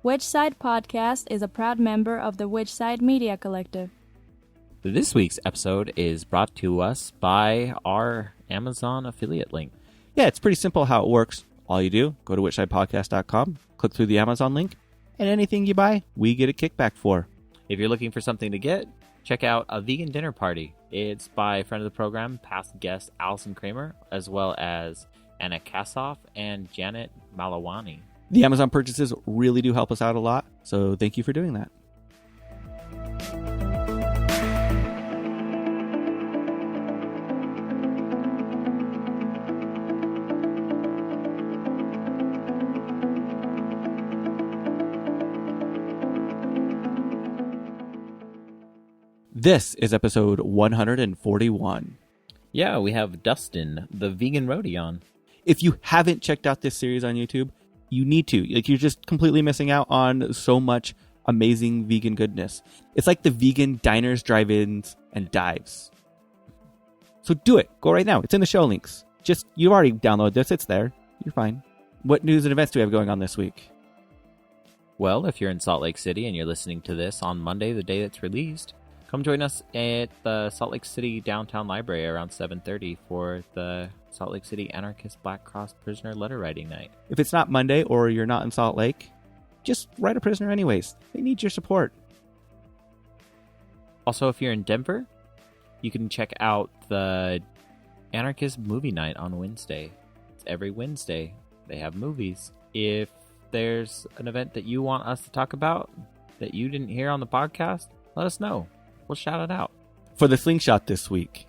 Which Side Podcast is a proud member of the Which Side Media Collective. This week's episode is brought to us by our Amazon affiliate link. Yeah, it's pretty simple how it works. All you do, go to whichsidepodcast.com, click through the Amazon link, and anything you buy, we get a kickback for. If you're looking for something to get, check out A Vegan Dinner Party. It's by a friend of the program, past guest Allison Kramer, as well as Anna Kassoff and Janet Malawani. The Amazon purchases really do help us out a lot, so thank you for doing that. This is episode 141. Yeah, we have Dustin, the Vegan Roadie, on. If you haven't checked out this series on YouTube, you need to. You're just completely missing out on so much amazing vegan goodness. It's like the vegan diners, drive-ins, and dives. So do it. Go right now. It's in the show links. You've already downloaded this. It's there. You're fine. What news and events do we have going on this week? Well, if you're in Salt Lake City and you're listening to this on Monday, the day it's released, come join us at the Salt Lake City Downtown Library around 7:30 for the Salt Lake City Anarchist Black Cross Prisoner Letter Writing Night. If it's not Monday or you're not in Salt Lake, just write a prisoner anyways. They need your support. Also, if you're in Denver, you can check out the Anarchist Movie Night on Wednesday. It's every Wednesday. They have movies. If there's an event that you want us to talk about that you didn't hear on the podcast, let us know. We'll shout it out. For the Slingshot this week,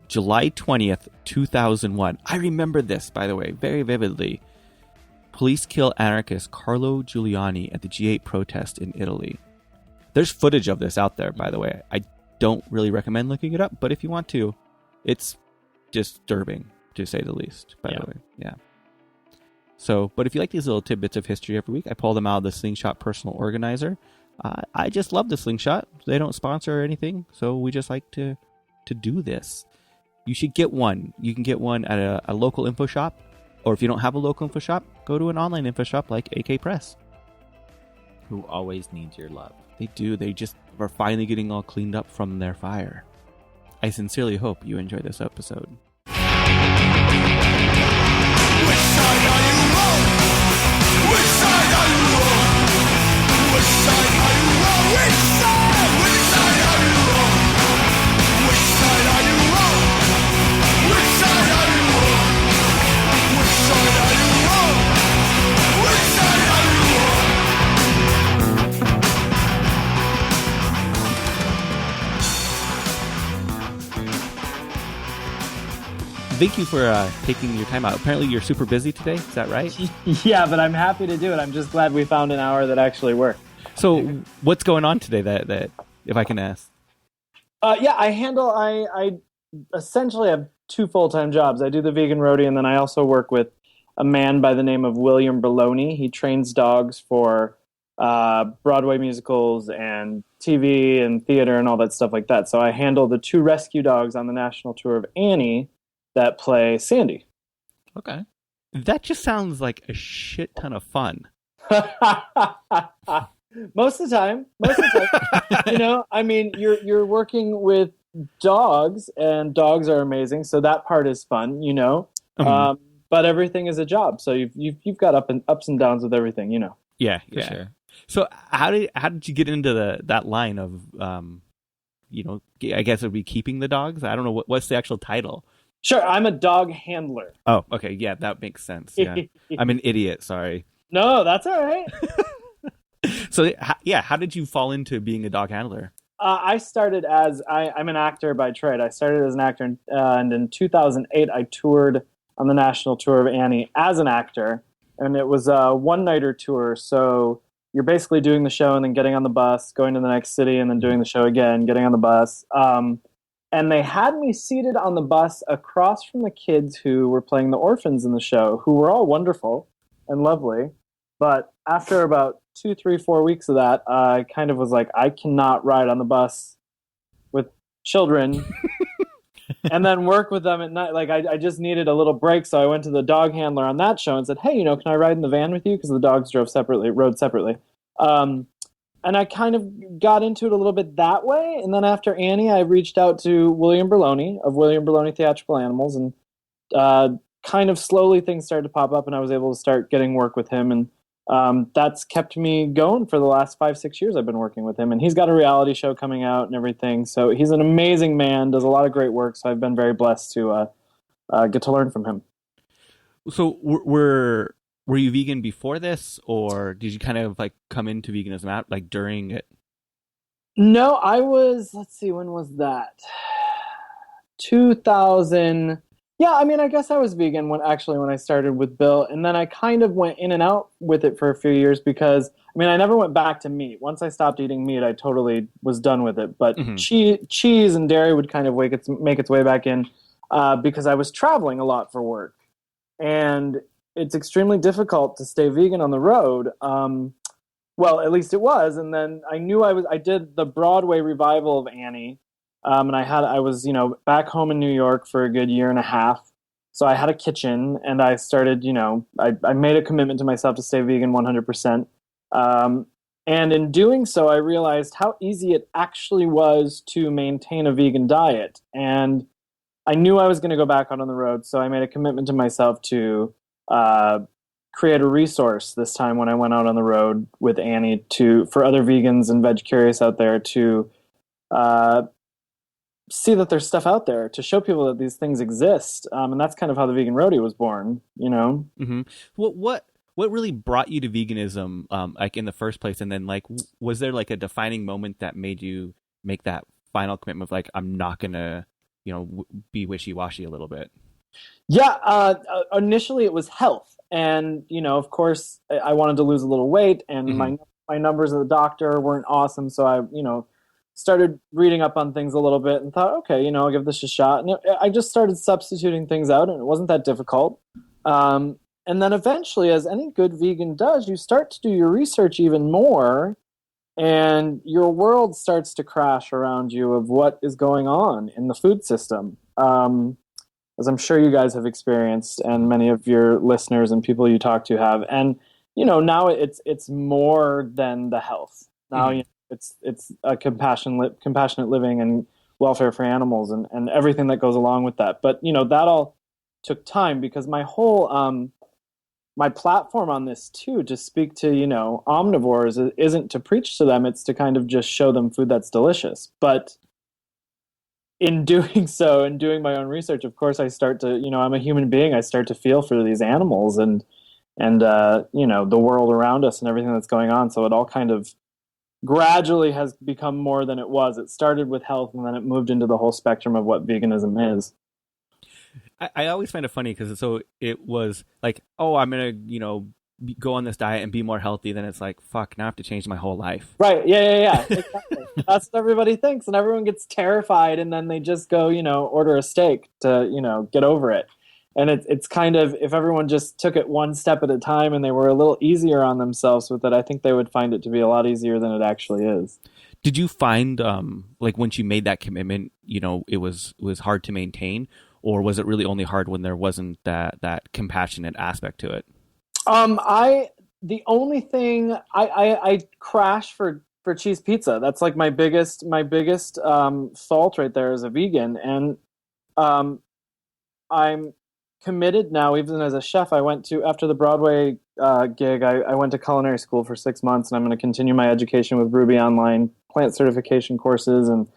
July 20th, 2001. I remember this, by the way, very vividly. Police kill anarchist Carlo Giuliani at the G8 protest in Italy. There's footage of this out there, by the way. I don't really recommend looking it up, but if you want to, it's disturbing, to say the least, by the way. Yeah. So, but if you like these little tidbits of history every week, I pull them out of the Slingshot Personal Organizer. I just love the Slingshot. They don't sponsor or anything, so we just like to do this. You should get one. You can get one at a local info shop, or if you don't have a local info shop, go to an online info shop like AK Press. Who always needs your love. They do. They just are finally getting all cleaned up from their fire. I sincerely hope you enjoy this episode. Which side are you on? Which side are you on? Which side are you on? Which side? Which side are you on? Which side are you on? Which side are you on? Which side are you on? Which side are you on? Thank you for taking your time out. Apparently you're super busy today. Is that right? Yeah, but I'm happy to do it. I'm just glad we found an hour that actually worked. So what's going on today that if I can ask? I essentially have two full-time jobs. I do the Vegan Roadie, and then I also work with a man by the name of William Berloni. He trains dogs for Broadway musicals and TV and theater and all that stuff like that. So I handle the two rescue dogs on the national tour of Annie that play Sandy. Okay. That just sounds like a shit ton of fun. Most of the time. You know, I mean, you're working with dogs, and dogs are amazing, so that part is fun, you know. But everything is a job, so you've got ups and downs with everything, you know. Yeah, For sure. So how did you get into that line of you know, I guess it would be keeping the dogs? I don't know what's the actual title. Sure, I'm a dog handler. Oh, okay, yeah, that makes sense. Yeah, I'm an idiot. Sorry. No, that's all right. So how did you fall into being a dog handler? I started as I'm an actor by trade. I started as an actor, and in 2008 I toured on the national tour of Annie as an actor, and it was a one-nighter tour. So you're basically doing the show and then getting on the bus, going to the next city, and then doing the show again, getting on the bus. And they had me seated on the bus across from the kids who were playing the orphans in the show, who were all wonderful and lovely. But after about 2, 3, 4 weeks of that, I kind of was like, I cannot ride on the bus with children and then work with them at night. Like I just needed a little break, so I went to the dog handler on that show and said, "Hey, can I ride in the van with you?" Because the dogs rode separately. And I kind of got into it a little bit that way. And then after Annie, I reached out to William Berloni of William Berloni Theatrical Animals, and kind of slowly things started to pop up, and I was able to start getting work with him. And that's kept me going for the last 5-6 years. I've been working with him, and he's got a reality show coming out and everything. So he's an amazing man, does a lot of great work. So I've been very blessed to get to learn from him. So were you vegan before this, or did you kind of like come into veganism like during it? No, I was, let's see, when was that? 2000. Yeah, I mean, I guess I was vegan when I started with Bill, and then I kind of went in and out with it for a few years because, I mean, I never went back to meat. Once I stopped eating meat, I totally was done with it. But cheese and dairy would kind of make its way back in because I was traveling a lot for work. And it's extremely difficult to stay vegan on the road. Well, at least it was. And then I knew I did the Broadway revival of Annie. And I was, back home in New York for a good year and a half. So I had a kitchen, and I started, I made a commitment to myself to stay vegan 100%. And in doing so, I realized how easy it actually was to maintain a vegan diet. And I knew I was going to go back out on the road. So I made a commitment to myself to create a resource this time when I went out on the road with Annie for other vegans and veg curious out there to see that there's stuff out there, to show people that these things exist. And that's kind of how the Vegan Roadie was born, Mm-hmm. What really brought you to veganism, like in the first place? And then like, was there like a defining moment that made you make that final commitment of like, I'm not going to, be wishy-washy a little bit? Yeah. Initially it was health. And, of course I wanted to lose a little weight, and my numbers at the doctor weren't awesome. So I, started reading up on things a little bit and thought, okay, I'll give this a shot. And I just started substituting things out, and it wasn't that difficult. And then eventually, as any good vegan does, you start to do your research even more, and your world starts to crash around you of what is going on in the food system. As I'm sure you guys have experienced, and many of your listeners and people you talk to have. And, now it's more than the health. Now, it's a compassionate living and welfare for animals and everything that goes along with that. But, that all took time because my whole, my platform on this too, to speak to, omnivores isn't to preach to them. It's to kind of just show them food that's delicious. But in doing so and doing my own research, of course, I start to, I'm a human being. I start to feel for these animals and the world around us and everything that's going on. So it all kind of gradually has become more than it was. It started with health, and then it moved into the whole spectrum of what veganism is. I always find it funny because it was like, oh, I'm going to, go on this diet and be more healthy. Then it's like, fuck, now I have to change my whole life. Right. Yeah. Exactly. That's what everybody thinks. And everyone gets terrified, and then they just go, order a steak to, get over it. And it's kind of, if everyone just took it one step at a time and they were a little easier on themselves with it, I think they would find it to be a lot easier than it actually is. Did you find, like once you made that commitment, it was hard to maintain, or was it really only hard when there wasn't that compassionate aspect to it? The only thing I crash for cheese pizza. That's like my biggest fault right there as a vegan. And, I'm committed now, even as a chef. I went to, after the Broadway gig, I went to culinary school for 6 months, and I'm going to continue my education with Ruby Online plant certification courses. And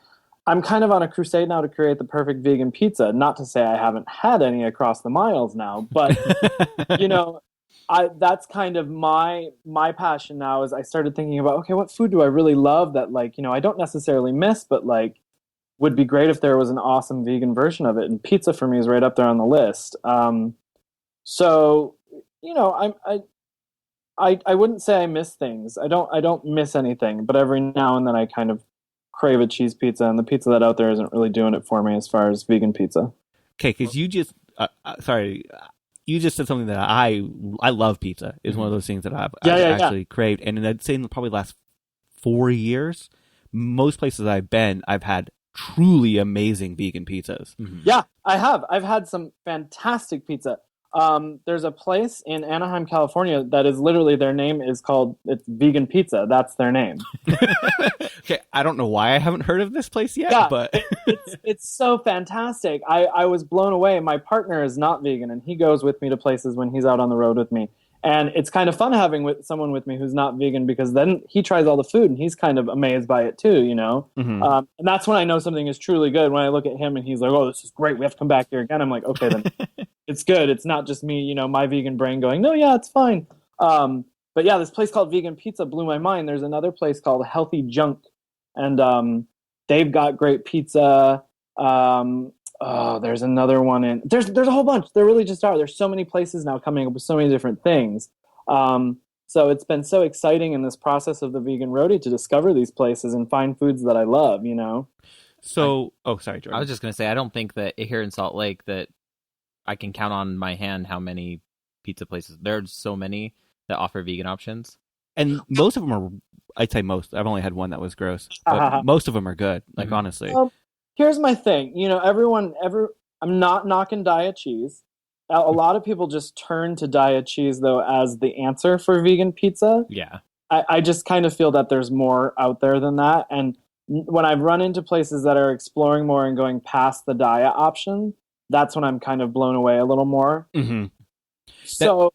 I'm kind of on a crusade now to create the perfect vegan pizza. Not to say I haven't had any across the miles now, but that's kind of my passion now. Is I started thinking about, okay, what food do I really love that I don't necessarily miss, but would be great if there was an awesome vegan version of it. And pizza for me is right up there on the list. So, I wouldn't say I miss things. I don't miss anything, but every now and then I kind of crave a cheese pizza, and the pizza that out there isn't really doing it for me as far as vegan pizza. Okay. Cause you just, you just said something that I love pizza. It's one of those things that I've actually craved. And I'd say in probably the last 4 years, most places I've been, I've had truly amazing vegan pizzas. Mhm. Yeah, I have. I've had some fantastic pizza. There's a place in Anaheim, California that is literally, their name is called, it's Vegan Pizza. That's their name. Okay, I don't know why I haven't heard of this place yet, Yeah, but it's so fantastic. I was blown away. My partner is not vegan, and he goes with me to places when he's out on the road with me. And it's kind of fun having someone with me who's not vegan, because then he tries all the food and he's kind of amazed by it too, you know? Mhm. And that's when I know something is truly good. When I look at him and he's like, oh, this is great, we have to come back here again. I'm like, okay, then it's good. It's not just me, you know, my vegan brain going, no, yeah, it's fine. But yeah, this place called Vegan Pizza blew my mind. There's another place called Healthy Junk, and they've got great pizza. There's another one in there's a whole bunch. There really just are. There's so many places now coming up with so many different things. So it's been so exciting in this process of the Vegan Roadie to discover these places and find foods that I love, you know? so sorry, Jordan. I was just going to say, I don't think that here in Salt Lake that I can count on my hand how many pizza places. There's so many that offer vegan options. And most of them are, I'd say most. I've only had one that was gross, but most of them are good. Like, Mhm. honestly. Here's my thing. You know, I'm not knocking diet cheese. A lot of people just turn to diet cheese, though, as the answer for vegan pizza. Yeah. I just kind of feel that there's more out there than that. And when I've run into places that are exploring more and going past the diet option, that's when I'm kind of blown away a little more. Mm-hmm. So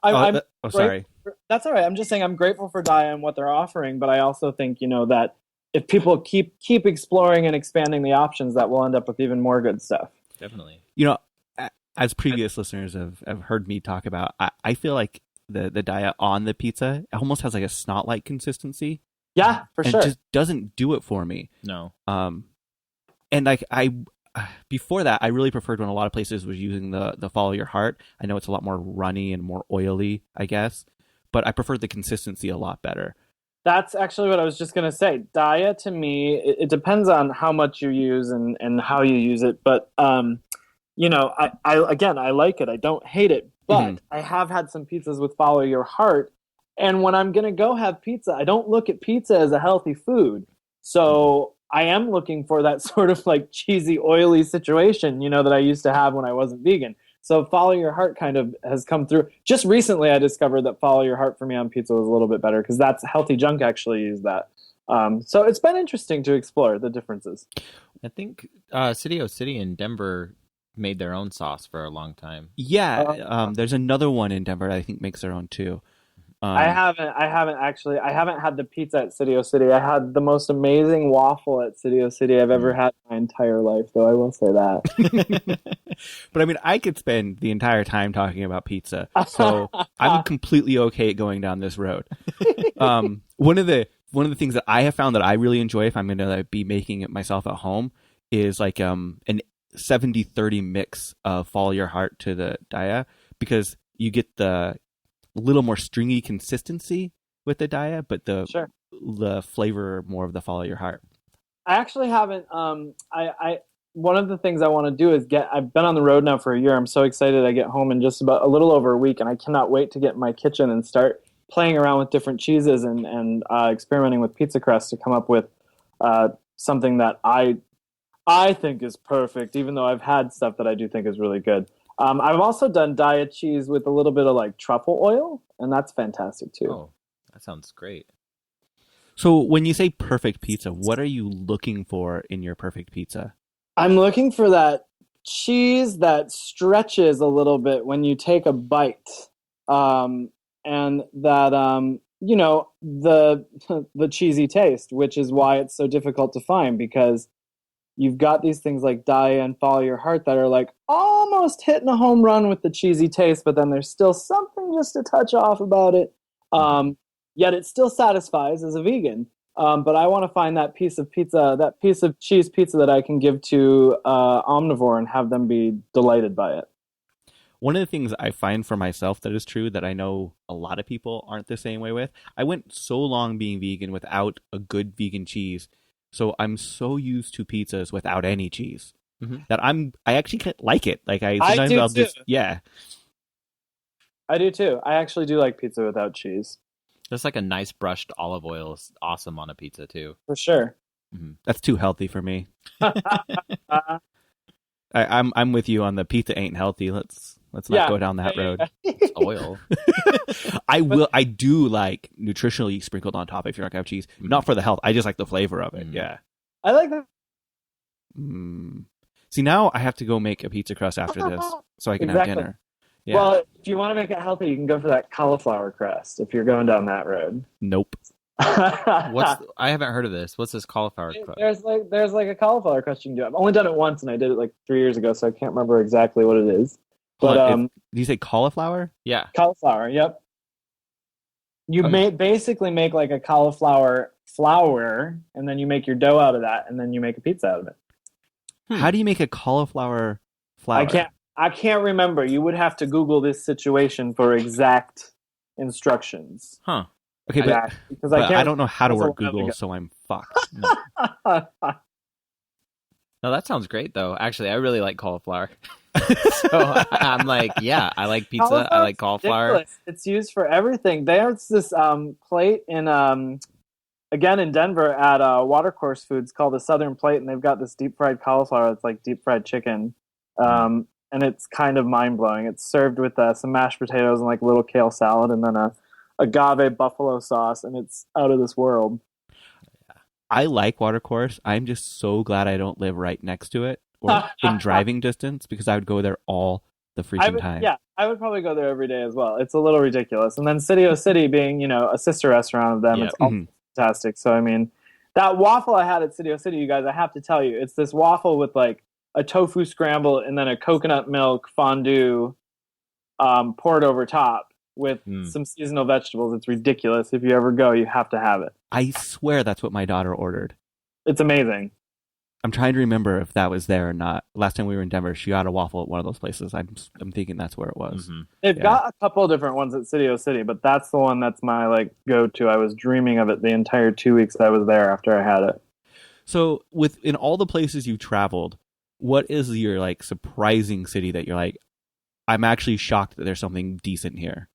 I'm sorry. that's all right. I'm just saying I'm grateful for Daya and what they're offering, but I also think, you know, that if people keep exploring and expanding the options, that we'll end up with even more good stuff. Definitely. You know, as previous listeners have heard me talk about, I feel like the diet on the pizza almost has like a snot-like consistency. Yeah, for and sure. just doesn't do it for me. No. And like before that, I really preferred when a lot of places was using the Follow Your Heart. I know it's a lot more runny and more oily, I guess, but I preferred the consistency a lot better. That's actually what I was just going to say. Daya, to me, it depends on how much you use and how you use it. But, you know, I like it. I don't hate it. But I have had some pizzas with Follow Your Heart. And when I'm going to go have pizza, I don't look at pizza as a healthy food. So I am looking for that sort of like cheesy, oily situation, you know, that I used to have when I wasn't vegan. So Follow Your Heart kind of has come through. Just recently, I discovered that Follow Your Heart for me on pizza was a little bit better because that's Healthy Junk actually used that. So it's been interesting to explore the differences. I think City O City in Denver made their own sauce for a long time. Yeah, there's another one in Denver that I think makes their own too. I haven't had the pizza at City O City. I had the most amazing waffle at City O City I've ever had in my entire life, though I will say that. But I mean, I could spend the entire time talking about pizza, so I'm completely okay going down this road. One of the things that I have found that I really enjoy if I'm going to be making it myself at home is like an 70-30 mix of Follow Your Heart to the Daya, because you get the little more stringy consistency with the Daya, but the flavor more of the Follow Your Heart. I actually haven't. One of the things I want to do is I've been on the road now for a year. I'm so excited. I get home in just about a little over a week, and I cannot wait to get in my kitchen and start playing around with different cheeses and experimenting with pizza crust to come up with something that I think is perfect, even though I've had stuff that I do think is really good. I've also done diet cheese with a little bit of like truffle oil, and that's fantastic too. Oh, that sounds great. So when you say perfect pizza, what are you looking for in your perfect pizza? I'm looking for that cheese that stretches a little bit when you take a bite, and that you know, the cheesy taste, which is why it's so difficult to find, because you've got these things like Daya and Follow Your Heart that are like almost hitting a home run with the cheesy taste, but then there's still something just a touch off about it. Yet it still satisfies as a vegan. But I want to find that piece of pizza, that piece of cheese pizza that I can give to omnivore and have them be delighted by it. One of the things I find for myself that is true that I know a lot of people aren't the same way with, I went so long being vegan without a good vegan cheese. So I'm so used to pizzas without any cheese that I actually like it. Like I'll just I do too. I actually do like pizza without cheese. Just like a nice brushed olive oil is awesome on a pizza too. For sure. That's too healthy for me. I'm with you on the pizza ain't healthy. Let's not go down that road. It's oil. I do like nutritionally sprinkled on top if you're not gonna have cheese. Not for the health. I just like the flavor of it. Yeah. I like that. See, now I have to go make a pizza crust after this so I can have dinner. Yeah. Well, if you want to make it healthy, you can go for that cauliflower crust if you're going down that road. Nope. I haven't heard of this. What's this cauliflower crust? There's like a cauliflower crust you can do. I've only done it once, and I did it like 3 years ago, so I can't remember exactly what it is. But did you say cauliflower? Yeah, cauliflower. Yep. You basically make like a cauliflower flour, and then you make your dough out of that, and then you make a pizza out of it. How do you make a cauliflower flour? I can't remember. You would have to Google this situation for exact instructions. Huh. Okay, but I don't know how to work Google, so I'm fucked. No, that sounds great, though. Actually, I really like cauliflower. So I'm like, yeah, I like pizza. I like cauliflower. Ridiculous. It's used for everything. There's this plate again in Denver at Watercourse Foods called the Southern Plate, and they've got this deep fried cauliflower that's like deep fried chicken. And it's kind of mind-blowing. It's served with some mashed potatoes and like a little kale salad, and then a agave buffalo sauce, and it's out of this world. I like Watercourse. I'm just so glad I don't live right next to it or in driving distance, because I would go there all the freaking time. Yeah, I would probably go there every day as well. It's a little ridiculous. And then City O City being, a sister restaurant of them, it's all fantastic. So, I mean, that waffle I had at City O City, you guys, I have to tell you, it's this waffle with like a tofu scramble and then a coconut milk fondue poured over top with some seasonal vegetables. It's ridiculous. If you ever go, you have to have it. I swear that's what my daughter ordered. It's amazing. I'm trying to remember if that was there or not. Last time we were in Denver, she got a waffle at one of those places. I'm thinking that's where it was. Mm-hmm. They've got a couple of different ones at City O City, but that's the one that's my like go-to. I was dreaming of it the entire 2 weeks I was there after I had it. So in all the places you've traveled, what is your like surprising city that you're like, I'm actually shocked that there's something decent here?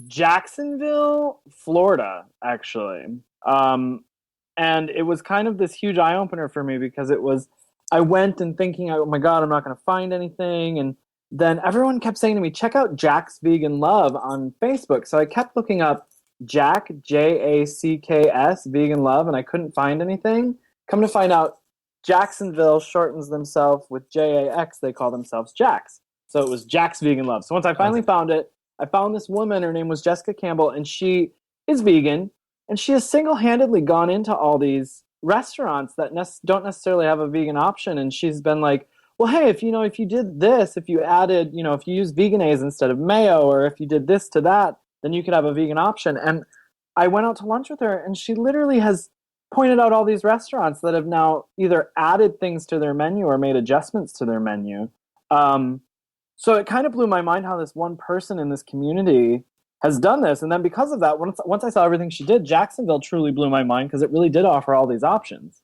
Jacksonville, Florida, actually. And it was kind of this huge eye-opener for me because I went and thinking, oh my God, I'm not going to find anything. And then everyone kept saying to me, check out Jack's Vegan Love on Facebook. So I kept looking up Jack, Jacks, Vegan Love, and I couldn't find anything. Come to find out, Jacksonville shortens themselves with JAX. They call themselves Jack's. So it was Jack's Vegan Love. So once I finally found it, I found this woman. Her name was Jessica Campbell, and she is vegan. And she has single-handedly gone into all these restaurants that don't necessarily have a vegan option. And she's been like, well, hey, if you did this, if you added, if you use Vegenaise instead of mayo, or if you did this to that, then you could have a vegan option. And I went out to lunch with her, and she literally has pointed out all these restaurants that have now either added things to their menu or made adjustments to their menu. So it kind of blew my mind how this one person in this community has done this. And then because of that, once I saw everything she did, Jacksonville truly blew my mind because it really did offer all these options.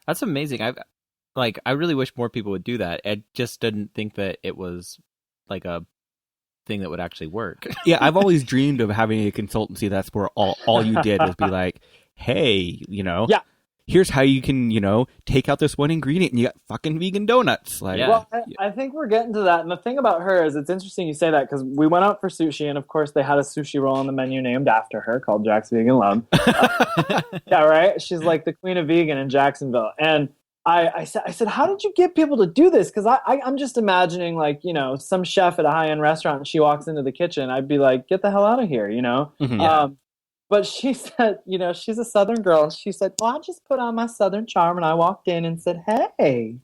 That's amazing. I really wish more people would do that. I just didn't think that it was like a thing that would actually work. Yeah, I've always dreamed of having a consultancy that's where all you did was be like, hey, here's how you can, take out this one ingredient and you got fucking vegan donuts. Like, yeah. Well, I think we're getting to that. And the thing about her is it's interesting you say that because we went out for sushi, and of course they had a sushi roll on the menu named after her called Jack's Vegan Love. Yeah, right? She's like the queen of vegan in Jacksonville. And I said, how did you get people to do this? Because I'm just imagining like, some chef at a high-end restaurant and she walks into the kitchen. I'd be like, get the hell out of here, Mm-hmm. Yeah. But she said, she's a Southern girl. And she said, well, I just put on my Southern charm and I walked in and said, hey.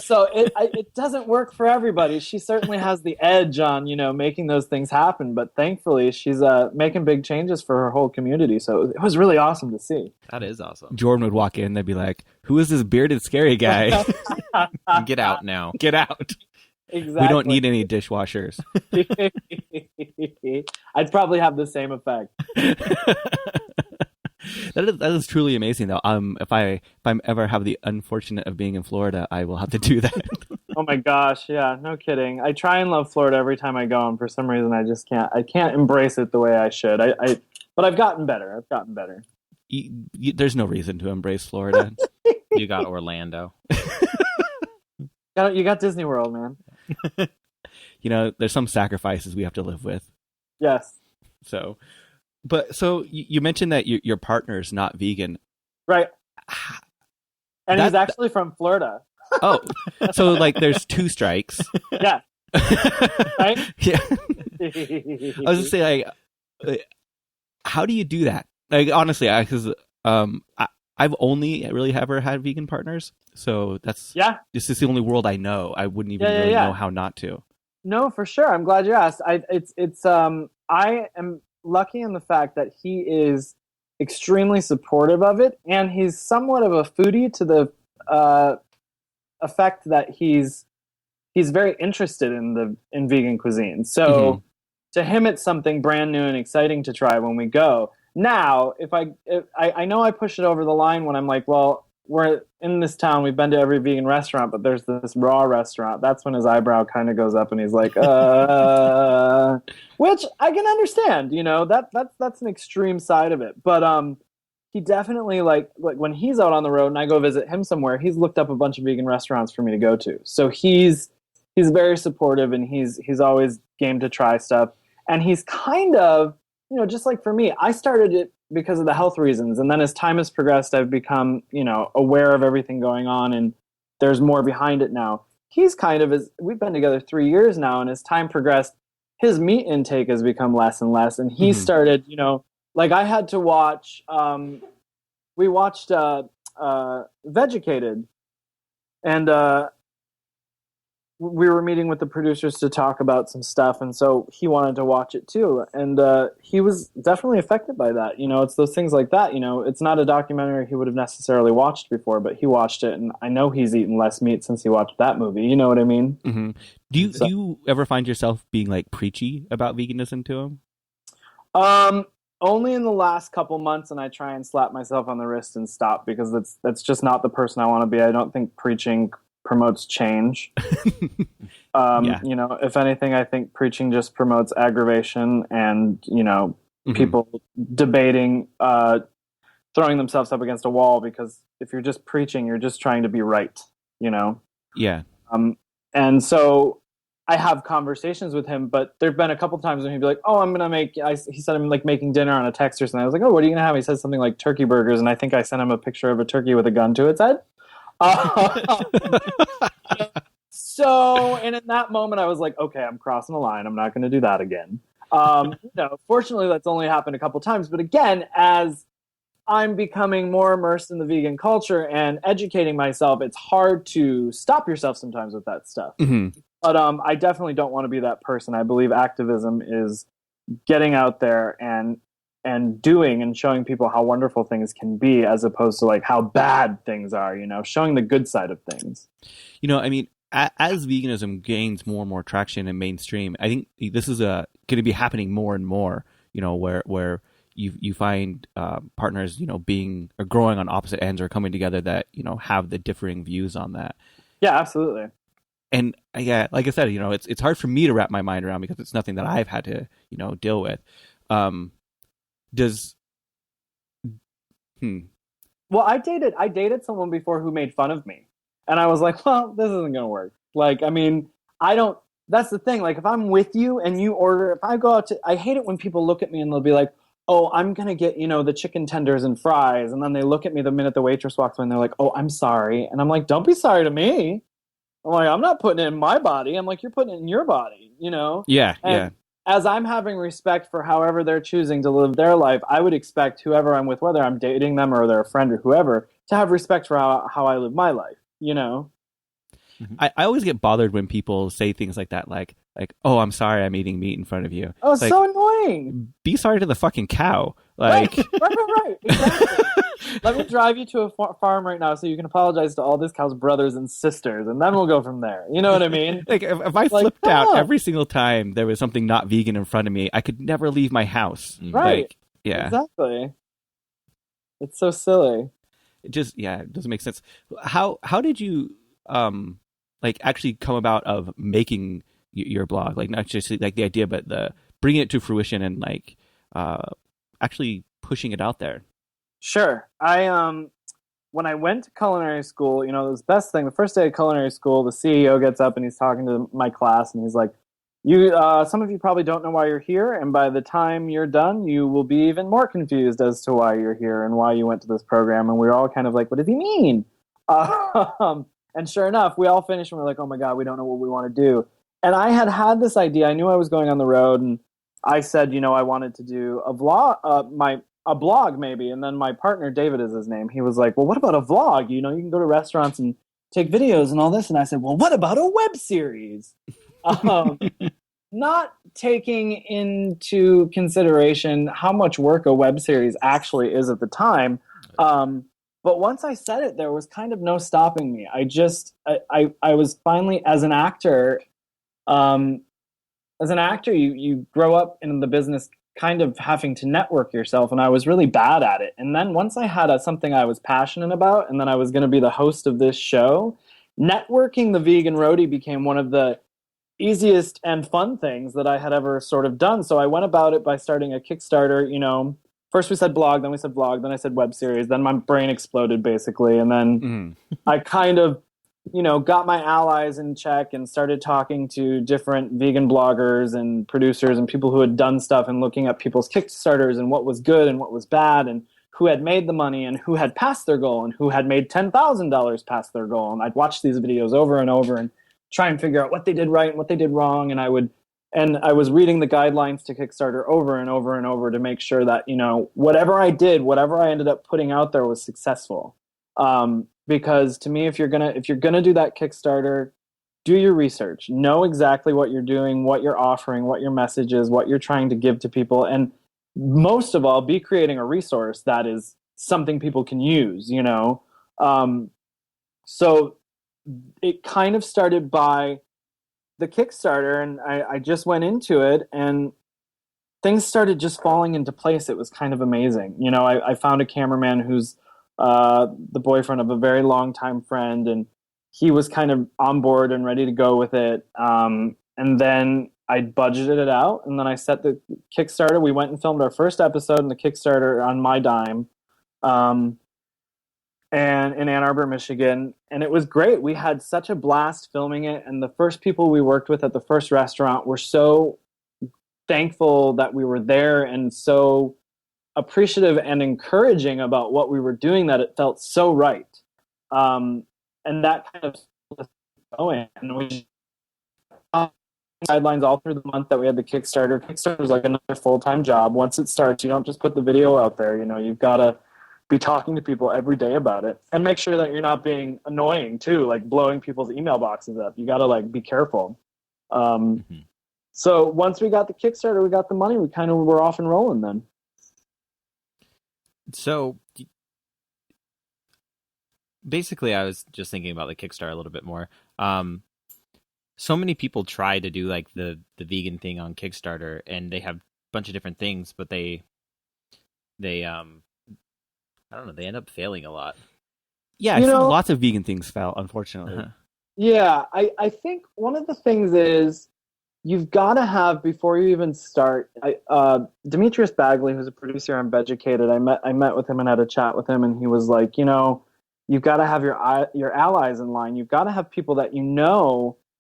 So it doesn't work for everybody. She certainly has the edge on, making those things happen. But thankfully, she's making big changes for her whole community. So it was really awesome to see. That is awesome. Jordan would walk in, they'd be like, who is this bearded scary guy? Get out now. Get out. Exactly. We don't need any dishwashers. I'd probably have the same effect. That is truly amazing, though. If I'm ever have the unfortunate of being in Florida, I will have to do that. Oh my gosh, yeah, no kidding. I try and love Florida every time I go, and for some reason I just can't. I can't embrace it the way I should. But I've gotten better. There's no reason to embrace Florida. You got Orlando. You got Disney World, man. There's some sacrifices we have to live with. Yes. So you mentioned that your partner's not vegan. Right. And he's actually from Florida. Oh, so like there's two strikes. Yeah. Right? Yeah. I was just saying, like, how do you do that? Like, honestly, because I've only really ever had vegan partners, so this is the only world I know. I wouldn't even really know how not to. No, for sure. I'm glad you asked. I am lucky in the fact that he is extremely supportive of it, and he's somewhat of a foodie to the effect that he's very interested in vegan cuisine. So to him, it's something brand new and exciting to try when we go. Now, if I know I push it over the line when I'm like, well, we're in this town, we've been to every vegan restaurant, but there's this raw restaurant. That's when his eyebrow kind of goes up and he's like, which I can understand, that's an extreme side of it. But he definitely like when he's out on the road and I go visit him somewhere, he's looked up a bunch of vegan restaurants for me to go to. So he's very supportive, and he's always game to try stuff. And he's kind of, just like for me, I started it because of the health reasons. And then as time has progressed, I've become, aware of everything going on, and there's more behind it now. He's kind of, we've been together 3 years now, and as time progressed, his meat intake has become less and less. And he started, like I had to watch, we watched Vegucated, and we were meeting with the producers to talk about some stuff, and so he wanted to watch it too, and he was definitely affected by that. It's those things like that. It's not a documentary he would have necessarily watched before, but he watched it, and I know he's eaten less meat since he watched that movie. You know what I mean? Mm-hmm. Do you ever find yourself being like preachy about veganism to him? Only in the last couple months, and I try and slap myself on the wrist and stop, because that's just not the person I want to be. I don't think preaching promotes change. If anything, I think preaching just promotes aggravation and, people debating, throwing themselves up against a wall, because if you're just preaching, you're just trying to be right, Yeah. And so I have conversations with him, but there've been a couple times when he'd be like, oh, I'm going to make, he said I'm like making dinner on a text or something. I was like, oh, what are you going to have? He said something like turkey burgers. And I think I sent him a picture of a turkey with a gun to its head. So, and in that moment, I was like, okay, I'm crossing the line. I'm not going to do that again. Fortunately, that's only happened a couple times. But again, as I'm becoming more immersed in the vegan culture and educating myself, it's hard to stop yourself sometimes with that stuff. Mm-hmm. But I definitely don't want to be that person. I believe activism is getting out there and doing and showing people how wonderful things can be, as opposed to like how bad things are, showing the good side of things. As veganism gains more and more traction in mainstream, I think this is going to be happening more and more, where you find partners, being or growing on opposite ends or coming together that, have the differing views on that. Yeah, absolutely. And yeah, like I said, it's hard for me to wrap my mind around, because it's nothing that I've had to, deal with. Well, I dated someone before who made fun of me, and I was like, well, this isn't gonna work. Like, that's the thing. Like, if I'm with you and you order, if I go out I hate it when people look at me and they'll be like, oh, I'm gonna get, the chicken tenders and fries, and then they look at me the minute the waitress walks by and they're like, oh, I'm sorry. And I'm like, don't be sorry to me. I'm like, I'm not putting it in my body. I'm like, you're putting it in your body, Yeah, and yeah. As I'm having respect for however they're choosing to live their life, I would expect whoever I'm with, whether I'm dating them or they're a friend or whoever, to have respect for how I live my life, Mm-hmm. I always get bothered when people say things like that, like, oh, I'm sorry I'm eating meat in front of you. Oh, it's so annoying. Be sorry to the fucking cow. Like, right. Exactly. Let me drive you to a farm right now so you can apologize to all this cow's brothers and sisters, and then we'll go from there. You know what I mean? Like, if I flipped out every single time there was something not vegan in front of me, I could never leave my house. Right. Like, yeah. Exactly. It's so silly. It just, it doesn't make sense. How did you, actually come about of making your blog? Like, not just like the idea, but bringing it to fruition and actually pushing it out there? Sure. When I went to culinary school, it was the best thing. The first day of culinary school, the CEO gets up and he's talking to my class, and he's like, some of you probably don't know why you're here, and by the time you're done, you will be even more confused as to why you're here and why you went to this program. And we were all kind of like, what does he mean? And sure enough, we all finished and we're like, oh my God, we don't know what we want to do. And I had this idea. I knew I was going on the road, and I said, I wanted to do a vlog, a blog maybe. And then my partner, David is his name, he was like, well, what about a vlog? You can go to restaurants and take videos and all this. And I said, well, what about a web series? Not taking into consideration how much work a web series actually is at the time. But once I said it, there was kind of no stopping me. I was finally, as an actor, you grow up in the business kind of having to network yourself, and I was really bad at it. And then once I had something I was passionate about, and then I was going to be the host of this show, networking the Vegan Roadie became one of the easiest and fun things that I had ever sort of done. So I went about it by starting a Kickstarter. First we said blog, then we said vlog, then I said web series, then my brain exploded basically. And then I kind of, got my allies in check and started talking to different vegan bloggers and producers and people who had done stuff, and looking at people's Kickstarters and what was good and what was bad, and who had made the money and who had passed their goal and who had made $10,000 past their goal. And I'd watch these videos over and over and try and figure out what they did right and what they did wrong. And I was reading the guidelines to Kickstarter over and over and over to make sure that, whatever I did, whatever I ended up putting out there was successful. Because to me, if you're gonna do that Kickstarter, do your research, know exactly what you're doing, what you're offering, what your message is, what you're trying to give to people. And most of all, be creating a resource that is something people can use, So it kind of started by the Kickstarter, and I just went into it, and things started just falling into place. It was kind of amazing. I found a cameraman who's the boyfriend of a very long time friend, and he was kind of on board and ready to go with it. And then I budgeted it out, and then I set the Kickstarter. We went and filmed our first episode in the Kickstarter on my dime. And in Ann Arbor, Michigan, and it was great. We had such a blast filming it, and the first people we worked with at the first restaurant were so thankful that we were there and so appreciative and encouraging about what we were doing that it felt so right. And that kind of going. And we guidelines all through the month that we had the Kickstarter. Kickstarter was like another full-time job. Once it starts, you don't just put the video out there. You've got to be talking to people every day about it, and make sure that you're not being annoying too, like blowing people's email boxes up. You got to be careful. So once we got the Kickstarter, we got the money, we kind of were off and rolling then. So basically, I was just thinking about the Kickstarter a little bit more. So many people try to do the vegan thing on Kickstarter, and they have a bunch of different things, but they I don't know, they end up failing a lot. Yeah, I've seen lots of vegan things fail, unfortunately. Uh-huh. Yeah, I think one of the things is you've got to have, before you even start, Demetrius Bagley, who's a producer on Vegucated, I met with him and had a chat with him, and he was like, you've got to have your allies in line. You've got to have people that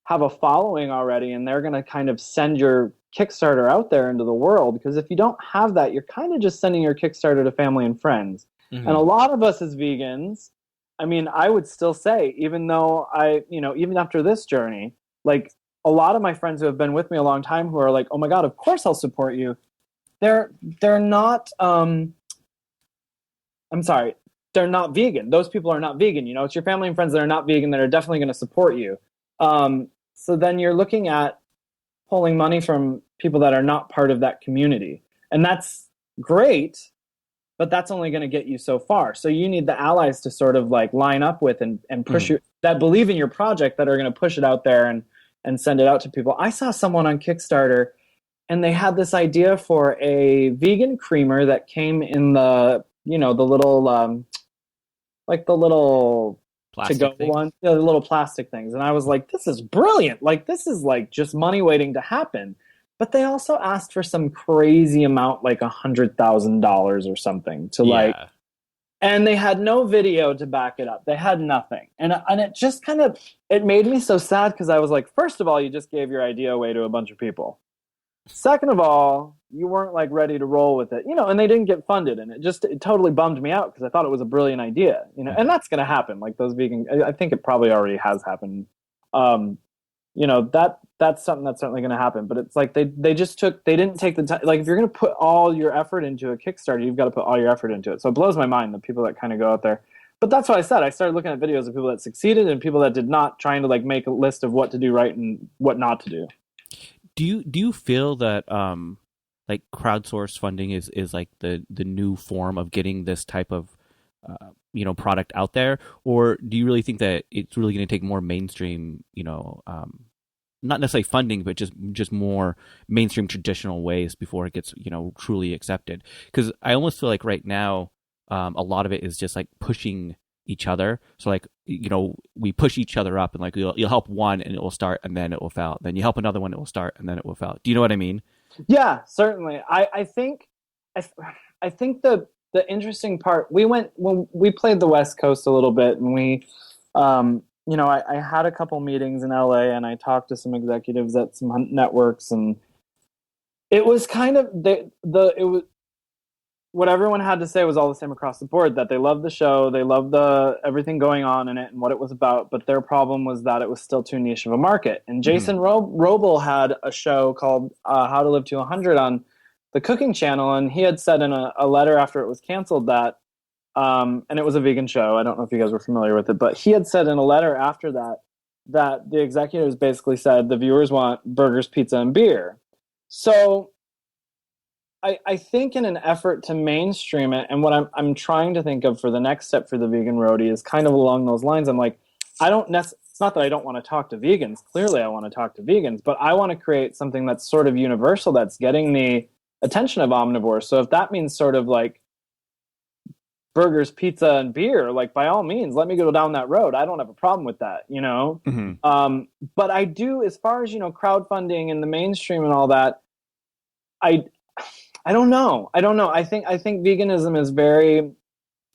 have a following already, and they're going to kind of send your Kickstarter out there into the world. Because if you don't have that, you're kind of just sending your Kickstarter to family and friends. Mm-hmm. And a lot of us as vegans, I would still say, even though even after this journey, a lot of my friends who have been with me a long time who are like, oh my God, of course I'll support you. They're not, I'm sorry, they're not vegan. Those people are not vegan. It's your family and friends that are not vegan that are definitely going to support you. So then you're looking at pulling money from people that are not part of that community. And that's great, but that's only going to get you so far. So you need the allies to sort of line up with and push you, that believe in your project, that are going to push it out there and send it out to people. I saw someone on Kickstarter, and they had this idea for a vegan creamer that came in the little, the little plastic to-go things. one, the little plastic things. And I was like, this is brilliant. This is just money waiting to happen. but they also asked for some crazy amount, like $100,000 or something to like, and they had no video to back it up. They had nothing. And it just kind of, it made me so sad because I was like, first of all, you just gave your idea away to a bunch of people. Second of all, you weren't like ready to roll with it, and they didn't get funded. And it totally bummed me out because I thought it was a brilliant idea, and that's going to happen. Like those vegan, I think it probably already has happened. That's something that's certainly going to happen, but it's like they didn't take the time. Like if you're going to put all your effort into a Kickstarter, you've got to put all your effort into it. So it blows my mind, the people that kind of go out there. But that's what I said. I started looking at videos of people that succeeded and people that did not, trying to like make a list of what to do right and what not to do. Do you feel that like crowdsourced funding is like the new form of getting this type of product out there, or do you really think that it's really going to take more mainstream, not necessarily funding, but just more mainstream traditional ways before it gets truly accepted? Because I almost feel like right now a lot of it is just like pushing each other. So like we push each other up, and like you'll help one and it will start, and then it will fail. Then you help another one, it will start, and then it will fail. Do you know what I mean? Yeah, certainly. I think the interesting part, when we played the West Coast a little bit, and we, I had a couple meetings in LA, and I talked to some executives at some networks, and it was kind of it was what everyone had to say was all the same across the board, that they loved the show, they loved everything going on in it and what it was about, but their problem was that it was still too niche of a market. And Jason Roble had a show called How to Live to 100 on the Cooking Channel, and he had said in a letter after it was canceled that, and it was a vegan show, I don't know if you guys were familiar with it, but he had said in a letter after that the executives basically said the viewers want burgers, pizza, and beer. So I think in an effort to mainstream it, and what I'm trying to think of for the next step for the Vegan Roadie is kind of along those lines. I'm like, it's not that I don't want to talk to vegans. Clearly I want to talk to vegans, but I want to create something that's sort of universal, that's getting the attention of omnivores. So if that means sort of like burgers, pizza, and beer, like by all means, let me go down that road. I don't have a problem with that, But I do, as far as, crowdfunding and the mainstream and all that, I don't know. I think veganism is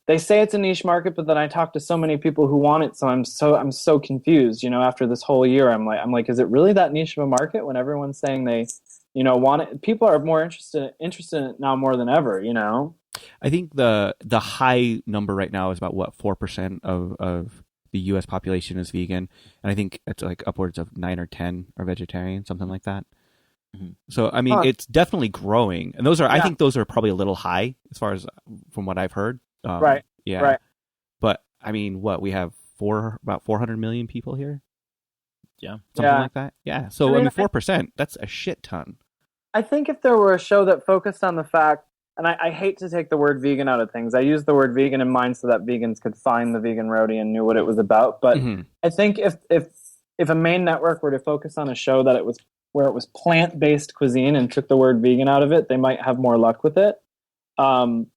they say it's a niche market, but then I talk to so many people who want it. So I'm so confused, after this whole year, I'm like, is it really that niche of a market when everyone's saying they, want it? People are more interested in it now more than ever, I think the high number right now is about 4% of the U.S. population is vegan, and I think it's like upwards of 9 or 10 are vegetarian, something like that. So I mean, it's definitely growing, and those are I think those are probably a little high as far as from what I've heard. Right. Yeah. Right. But I mean, we have about 400 million people here. Yeah. Something like that. Yeah. So I mean 4%. That's a shit ton. I think if there were a show that focused on the fact, and I hate to take the word vegan out of things. I use the word vegan in mind so that vegans could find the Vegan Roadie and knew what it was about. But I think if a main network were to focus on a show that it was where it was plant-based cuisine and took the word vegan out of it, they might have more luck with it. And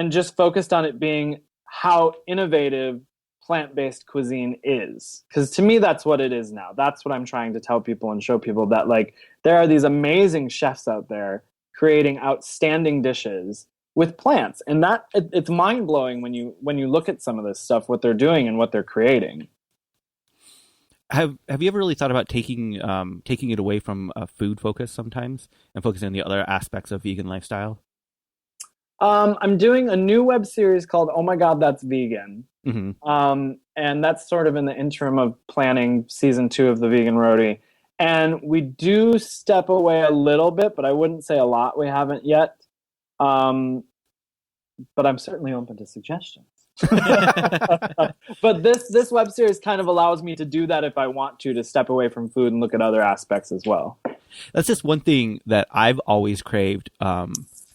just focused on it being how innovative plant-based cuisine is. Because to me, that's what it is now. That's what I'm trying to tell people and show people, that like there are these amazing chefs out there creating outstanding dishes with plants. And that it's mind-blowing when you look at some of this stuff, what they're doing and what they're creating. Have you ever really thought about taking it away from a food focus sometimes and focusing on the other aspects of vegan lifestyle? I'm doing a new web series called Oh My God, That's Vegan. And that's sort of in the interim of planning season 2 of the Vegan Roadie. And we do step away a little bit, but I wouldn't say a lot. We haven't yet. But I'm certainly open to suggestions. But this web series kind of allows me to do that if I want to step away from food and look at other aspects as well. That's just one thing that I've always craved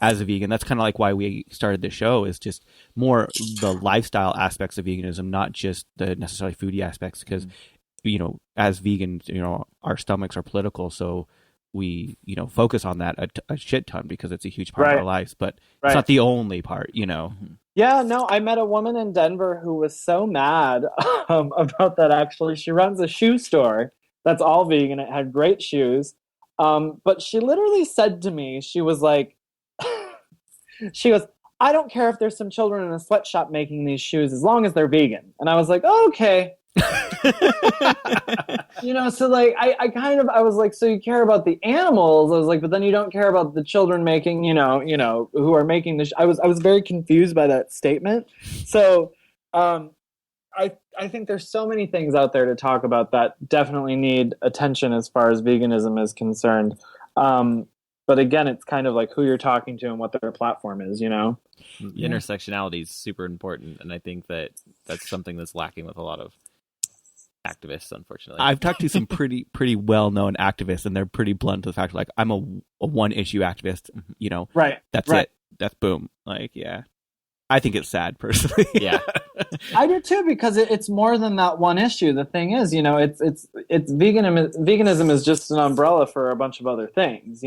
as a vegan. That's kind of like why we started the show, is just more the lifestyle aspects of veganism, not just the necessarily foodie aspects. Because as vegans, our stomachs are political, so we focus on that a shit ton because it's a huge part of our lives, but it's not the only part. Yeah, no, I met a woman in Denver who was so mad about that. Actually, she runs a shoe store that's all vegan. It had great shoes. But she literally said to me, she was like, she goes, I don't care if there's some children in a sweatshop making these shoes as long as they're vegan. And I was like, oh, okay. So like I was like, so you care about the animals? I was like, but then you don't care about the children making, who are making the I was very confused by that statement. So I think there's so many things out there to talk about that definitely need attention as far as veganism is concerned. But again, it's kind of like who you're talking to and what their platform is, Intersectionality is super important, and I think that's something that's lacking with a lot of activists, unfortunately. I've talked to some pretty well-known activists, and they're pretty blunt to the fact, like, I'm a one-issue activist, Right. That's it. That's boom. Like, yeah. I think it's sad, personally. Yeah. I do too, because it's more than that one issue. The thing is, it's veganism is just an umbrella for a bunch of other things,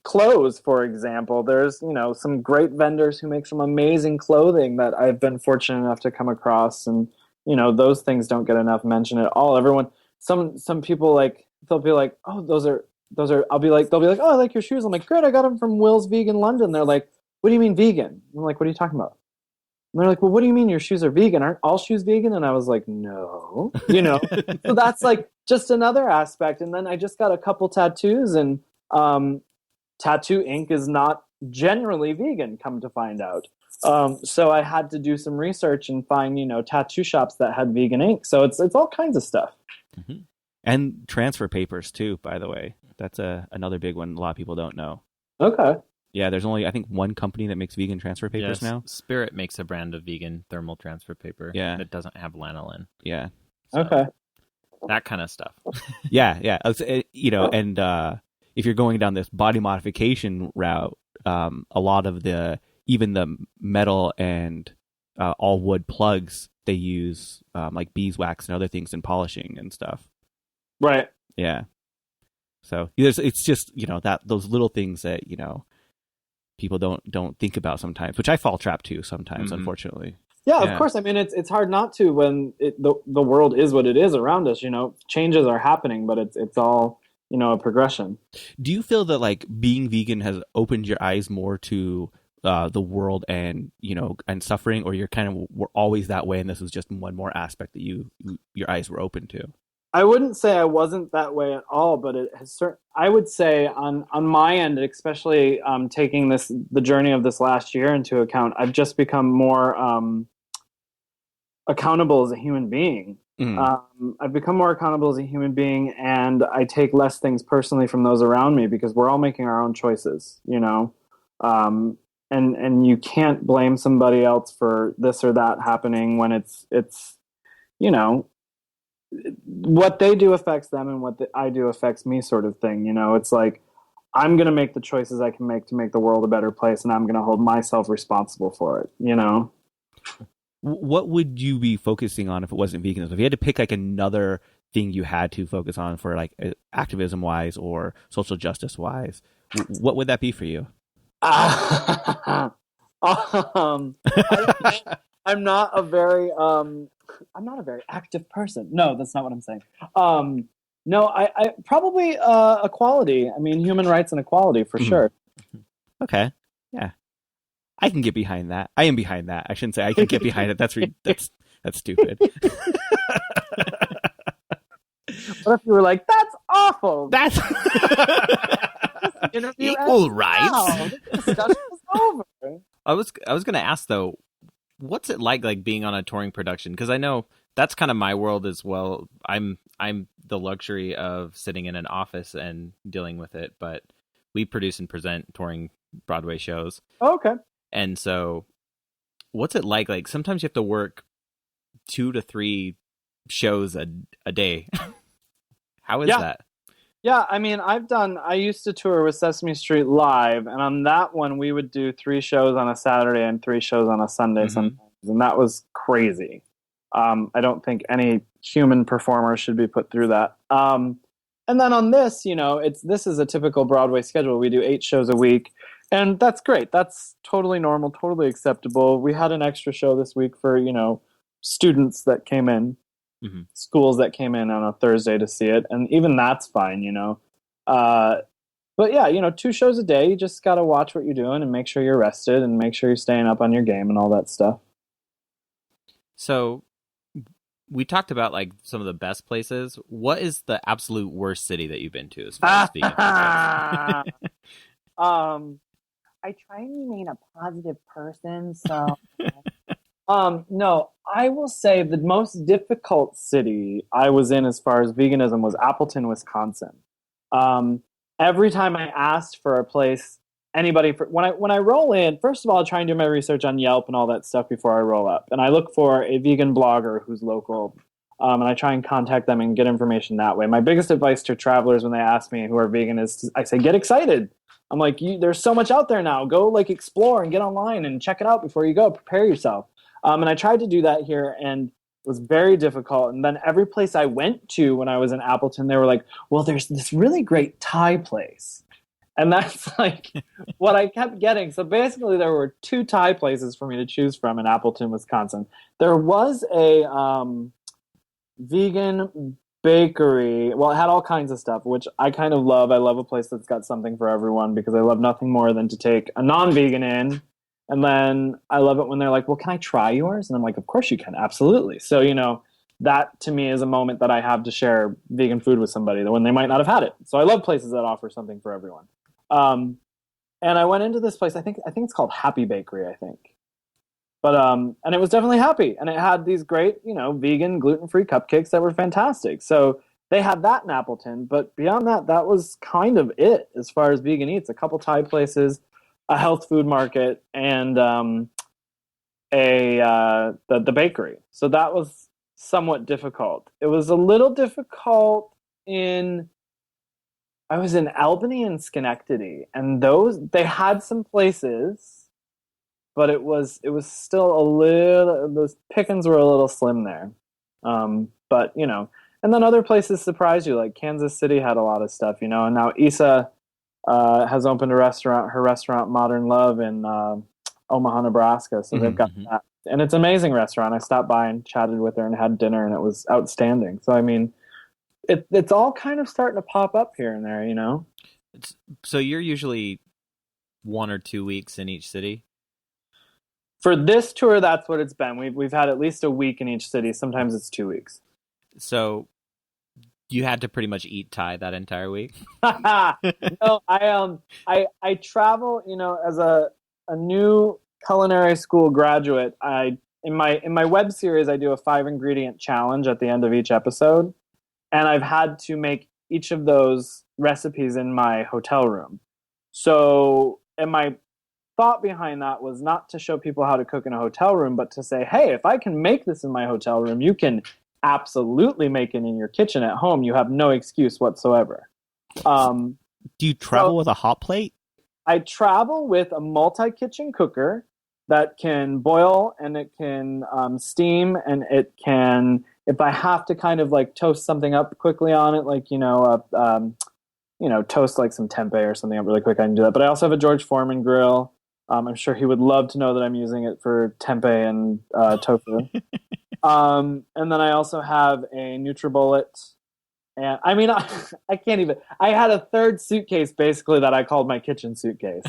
clothes, for example. There's, some great vendors who make some amazing clothing that I've been fortunate enough to come across, and those things don't get enough mention at all. Everyone, some people, like, they'll be like, oh, those are they'll be like, oh, I like your shoes. I'm like, great, I got them from Will's Vegan London. They're like, what do you mean vegan? I'm like, what are you talking about? And they're like, well, what do you mean your shoes are vegan? Aren't all shoes vegan? And I was like, no, So that's like just another aspect. And then I just got a couple tattoos, and tattoo ink is not generally vegan, come to find out. So I had to do some research and find, tattoo shops that had vegan ink. So it's all kinds of stuff. Mm-hmm. And transfer papers too, by the way. That's another big one a lot of people don't know. Okay. Yeah, there's only, I think, one company that makes vegan transfer papers now. Spirit makes a brand of vegan thermal transfer paper. Yeah. That doesn't have lanolin. Yeah. So, okay. That kind of stuff. Yeah. And if you're going down this body modification route, a lot of even the metal and all wood plugs, they use like beeswax and other things in polishing and stuff. Right. Yeah. So it's just, those little things that, people don't think about sometimes, which I fall trap to sometimes, unfortunately. Yeah, of course. I mean, it's hard not to when the world is what it is around us. Changes are happening, but it's all a progression. Do you feel that like being vegan has opened your eyes more to the world and and suffering, or you're kind of were always that way, and this is just one more aspect that your eyes were open to? I wouldn't say I wasn't that way at all, but it has I would say on my end, especially taking the journey of this last year into account, I've just become more accountable as a human being. Mm. I've become more accountable as a human being, and I take less things personally from those around me, because we're all making our own choices, and you can't blame somebody else for this or that happening when it's what they do affects them, and what I do affects me, sort of thing. It's like, I'm going to make the choices I can make to make the world a better place, and I'm going to hold myself responsible for it, What would you be focusing on if it wasn't veganism? If you had to pick like another thing you had to focus on for like activism wise or social justice wise, what would that be for you? I'm not a very active person. No, that's not what I'm saying. No, I probably equality. I mean, human rights and equality for sure. Okay. Yeah. I can get behind that. I am behind that. I shouldn't say I can get behind it. That's stupid. What if you were like, that's awful? That's equal rights. Wow, this discussion is over. I was going to ask though, what's it like being on a touring production? Because I know that's kind of my world as well. I'm the luxury of sitting in an office and dealing with it, but we produce and present touring Broadway shows. Oh, okay. And so what's it like? Like sometimes you have to work 2 to 3 shows a day. How is that? Yeah, I mean, I used to tour with Sesame Street Live, and on that one, we would do 3 shows on a Saturday and 3 shows on a Sunday sometimes, and that was crazy. I don't think any human performer should be put through that. And then on this, this is a typical Broadway schedule. We do 8 shows a week, and that's great. That's totally normal, totally acceptable. We had an extra show this week for, students that came in. schools that came in on a Thursday to see it, and even that's fine, you know. But yeah, you know, 2 shows a day. You just got to watch what you're doing and make sure you're rested and make sure you're staying up on your game and all that stuff. So we talked about like some of the best places. What is the absolute worst city that you've been to as far as vegan food goes? I try and remain a positive person, so no, I will say the most difficult city I was in as far as veganism was Appleton, Wisconsin. Every time I asked for a place, when I roll in, first of all, I try and do my research on Yelp and all that stuff before I roll up, and I look for a vegan blogger who's local, and I try and contact them and get information that way. My biggest advice to travelers when they ask me who are vegan is I say, get excited. I'm like, there's so much out there now. Go like explore and get online and check it out before you go. Prepare yourself. And I tried to do that here, and it was very difficult. And then every place I went to when I was in Appleton, they were like, well, there's this really great Thai place. And that's like what I kept getting. So basically there were 2 Thai places for me to choose from in Appleton, Wisconsin. There was a vegan bakery. Well, it had all kinds of stuff, which I kind of love. I love a place that's got something for everyone because I love nothing more than to take a non-vegan in. And then I love it when they're like, well, can I try yours? And I'm like, of course you can. Absolutely. So, you know, that to me is a moment that I have to share vegan food with somebody when they might not have had it. So I love places that offer something for everyone. And I went into this place. I think it's called Happy Bakery, I think. But, and it was definitely happy. And it had these great, you know, vegan, gluten-free cupcakes that were fantastic. So they had that in Appleton. But beyond that, that was kind of it as far as vegan eats. A couple Thai places, a health food market, and the bakery. So that was somewhat difficult. It was a little difficult I was in Albany and Schenectady, and they had some places, but it was still those pickings were a little slim there. But you know, and then other places surprised you, like Kansas City had a lot of stuff, you know, and now Isa has opened her restaurant Modern Love in Omaha, Nebraska. So they've got that. And it's an amazing restaurant. I stopped by and chatted with her and had dinner, and it was outstanding. So, I mean, it's all kind of starting to pop up here and there, you know? So you're usually 1 or 2 weeks in each city? For this tour, that's what it's been. We've had at least a week in each city. Sometimes it's 2 weeks. So you had to pretty much eat Thai that entire week? No, I travel, you know, as a new culinary school graduate. In my web series, I do a 5-ingredient challenge at the end of each episode, and I've had to make each of those recipes in my hotel room. So, and my thought behind that was not to show people how to cook in a hotel room, but to say, hey, if I can make this in my hotel room, you can absolutely make it in your kitchen at home. You have no excuse whatsoever. Do you travel with a hot plate? I travel with a multi-kitchen cooker that can boil, and it can steam, and it can, if I have to kind of like toast something up quickly on it, like, toast like some tempeh or something up really quick, I can do that. But I also have a George Foreman grill. I'm sure he would love to know that I'm using it for tempeh and tofu. And then I also have a NutriBullet. And I mean, I can't even. I had a third suitcase basically that I called my kitchen suitcase.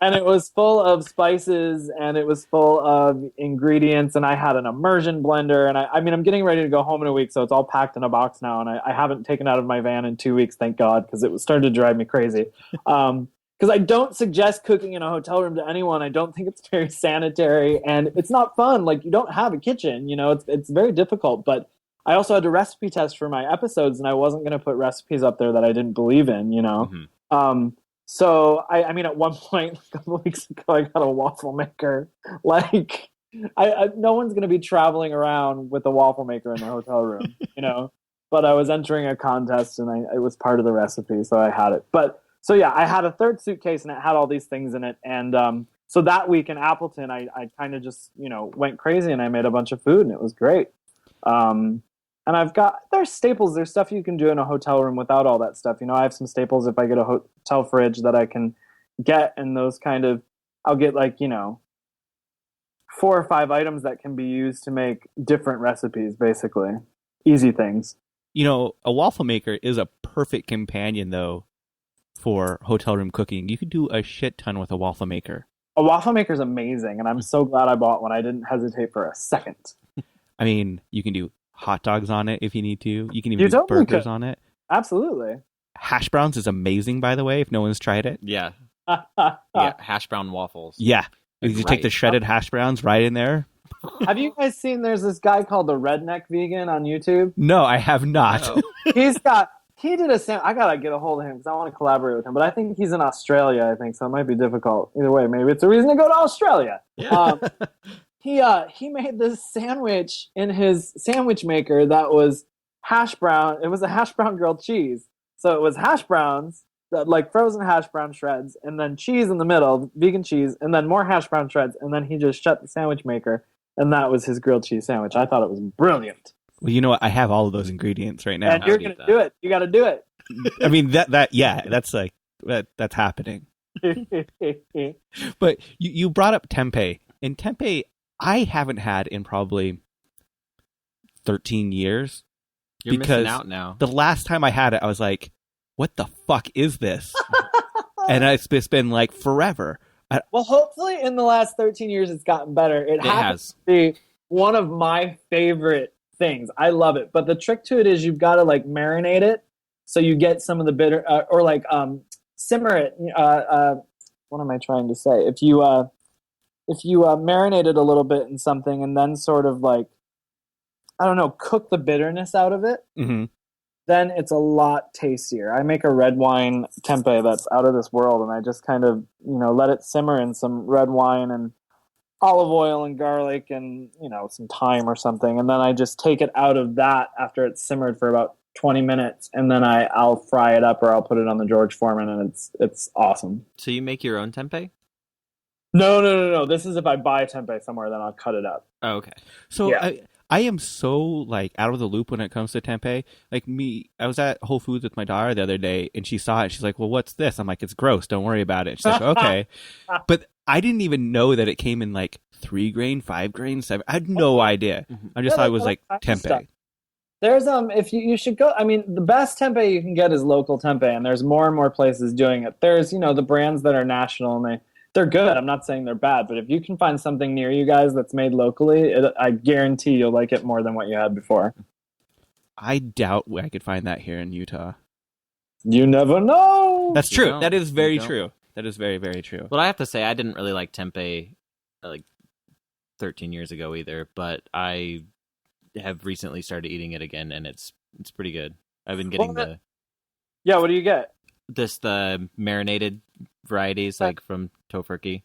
And it was full of spices, and it was full of ingredients, and I had an immersion blender. And I'm getting ready to go home in a week, so it's all packed in a box now. And I haven't taken it out of my van in 2 weeks, thank God, because it was starting to drive me crazy. Because I don't suggest cooking in a hotel room to anyone. I don't think it's very sanitary, and it's not fun. Like, you don't have a kitchen, you know, it's very difficult. But I also had to recipe test for my episodes, and I wasn't going to put recipes up there that I didn't believe in, you know. Mm-hmm. So I mean, at one point, a couple of weeks ago, I got a waffle maker. Like, no one's going to be traveling around with a waffle maker in their hotel room, you know. But I was entering a contest, and it was part of the recipe, so I had it. But so yeah, I had a third suitcase, and it had all these things in it. And so that week in Appleton, I kind of just, you know, went crazy, and I made a bunch of food, and it was great. And there's staples, there's stuff you can do in a hotel room without all that stuff. You know, I have some staples if I get a hotel fridge that I can get, and those kind of, I'll get like, you know, 4 or 5 items that can be used to make different recipes, basically. Easy things. You know, a waffle maker is a perfect companion, though, for hotel room cooking. You could do a shit ton with a waffle maker. A waffle maker is amazing, and I'm so glad I bought one. I didn't hesitate for a second. I mean, you can do hot dogs on it if you need to. You can even do burgers on it. Absolutely. Hash browns is amazing, by the way, if no one's tried it. Yeah. Yeah, hash brown waffles. Yeah. You take the shredded hash browns right in there. Have you guys seen there's this guy called the Redneck Vegan on YouTube? No, I have not. No. He did a I gotta get a hold of him because I want to collaborate with him, but I think he's in Australia, I think, so it might be difficult. Either way, maybe it's a reason to go to Australia. Yeah. He made this sandwich in his sandwich maker that was hash brown. It was a hash brown grilled cheese. So it was hash browns, like frozen hash brown shreds, and then cheese in the middle, vegan cheese, and then more hash brown shreds, and then he just shut the sandwich maker, and that was his grilled cheese sandwich. I thought it was brilliant. Well, you know what? I have all of those ingredients right now. And you're going to do it. You got to do it. I mean, that's like, that's happening. But you brought up tempeh. And tempeh, I haven't had in probably 13 years. You're because missing out now. The last time I had it, I was like, what the fuck is this? And it's been like forever. Well, hopefully in the last 13 years, it's gotten better. It has to be one of my favorite things. I love it. But the trick to it is you've got to like marinate it so you get some of the bitter or like simmer it. What am I trying to say? If you marinate it a little bit in something and then sort of like, I don't know, cook the bitterness out of it, then it's a lot tastier. I make a red wine tempeh that's out of this world, and I just kind of, let it simmer in some red wine and olive oil and garlic and, some thyme or something. And then I just take it out of that after it's simmered for about 20 minutes, and then I'll fry it up or I'll put it on the George Foreman, and it's awesome. So you make your own tempeh? No. This is if I buy tempeh somewhere, then I'll cut it up. Oh, okay. So yeah. I am so like out of the loop when it comes to tempeh. Like me, I was at Whole Foods with my daughter the other day, and she saw it. She's like, "Well, what's this?" I'm like, "It's gross. Don't worry about it." She's like, "Okay," but I didn't even know that it came in like 3 grain, 5 grain, 7. I had no idea. I just thought it was like tempeh. There's if you should go. I mean, the best tempeh you can get is local tempeh, and there's more and more places doing it. There's the brands that are national, and they're good. I'm not saying they're bad, but if you can find something near you guys that's made locally, I guarantee you'll like it more than what you had before. I doubt I could find that here in Utah. You never know. That's true. That is very true. That is very, very true. Well, I have to say, I didn't really like tempeh like 13 years ago either, but I have recently started eating it again, and it's pretty good. I've been getting Yeah, what do you get? The marinated varieties, like from Tofurky.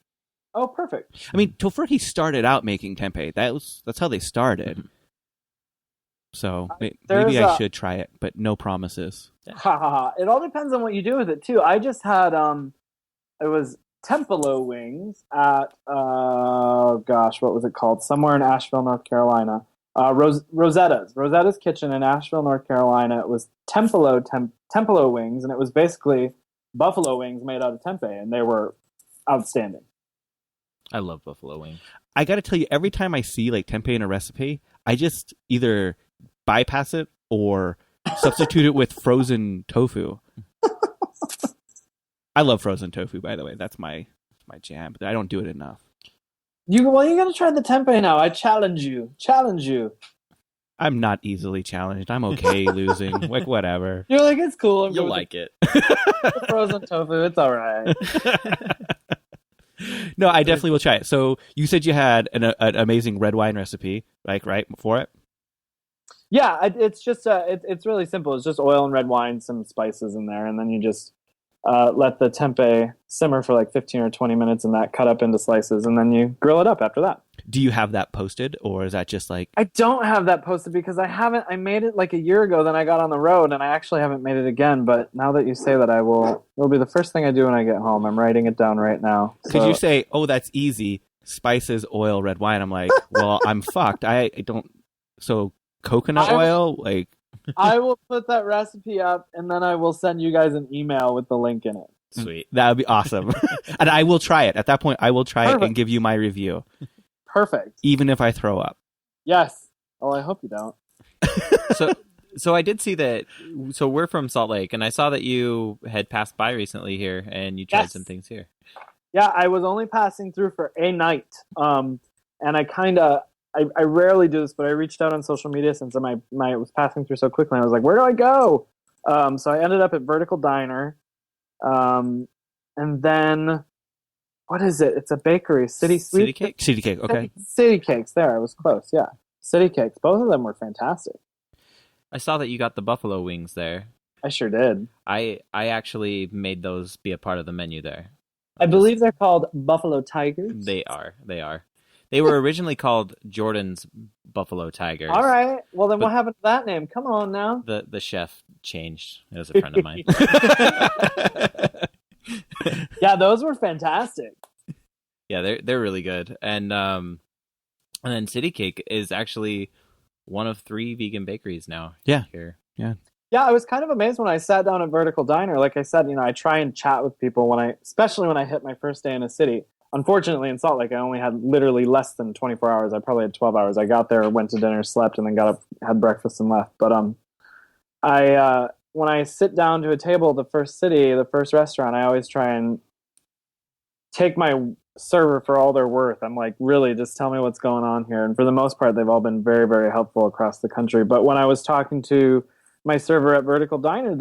Oh, perfect. I mean, Tofurky started out making tempeh. That's how they started. Mm-hmm. So maybe I should try it, but no promises. It all depends on what you do with it too. I just had it was Tempelo wings at what was it called? Somewhere in Asheville, North Carolina. Rosetta's Kitchen in Asheville, North Carolina. It was Tempelo wings, and it was basically buffalo wings made out of tempeh, and they were outstanding. I love buffalo wings. I got to tell you, every time I see like tempeh in a recipe, I just either bypass it or substitute it with frozen tofu. I love frozen tofu, by the way. That's my jam, but I don't do it enough. You got to try the tempeh now. I challenge you. I'm not easily challenged. I'm okay losing. Like, whatever. You're like, it's cool. You'll like it. Frozen tofu, it's all right. No, I definitely will try it. So you said you had an amazing red wine recipe, like, right, for it? Yeah, it's just it's really simple. It's just oil and red wine, some spices in there, and then you just let the tempeh simmer for like 15 or 20 minutes, and that cut up into slices, and then you grill it up after that. Do you have that posted, or is that just like... I don't have that posted because I made it like a year ago, then I got on the road, and I actually haven't made it again, but now that you say that, it'll be the first thing I do when I get home. I'm writing it down right now. Because you say, oh, that's easy, spices, oil, red wine. I'm like, well, I'm fucked. I don't... So coconut oil, like... I will put that recipe up, and then I will send you guys an email with the link in it. Sweet. That would be awesome. And I will try it. At that point, I will try it and give you my review. perfect. Even if I throw up. Yes. Oh, I hope you don't. So I did see that. So we're from Salt Lake, and I saw that you had passed by recently here, and you tried some things here. Yeah, I was only passing through for a night, and I rarely do this, but I reached out on social media since I was passing through so quickly. And I was like, where do I go? So I ended up at Vertical Diner, and then what is it? It's a bakery, City Cake. Okay. City Cakes. There, I was close. Yeah, City Cakes. Both of them were fantastic. I saw that you got the buffalo wings there. I sure did. I actually made those be a part of the menu there. I believe they're called Buffalo Tigers. They are. They were originally called Jordan's Buffalo Tigers. All right. Well, then what happened to that name? Come on now. The chef changed. It was a friend of mine. Yeah, those were fantastic. Yeah, they're really good. And then City Cake is actually one of 3 vegan bakeries now. Yeah. Here. Yeah. Yeah, I was kind of amazed when I sat down at Vertical Diner. Like I said, I try and chat with people especially when I hit my first day in a city. Unfortunately, in Salt Lake, I only had literally less than 24 hours. I probably had 12 hours. I got there, went to dinner, slept, and then got up, had breakfast, and left. But when I sit down to a table at the first restaurant, I always try and take my server for all they're worth. I'm like, really, just tell me what's going on here. And for the most part, they've all been very, very helpful across the country. But when I was talking to my server at Vertical Diner,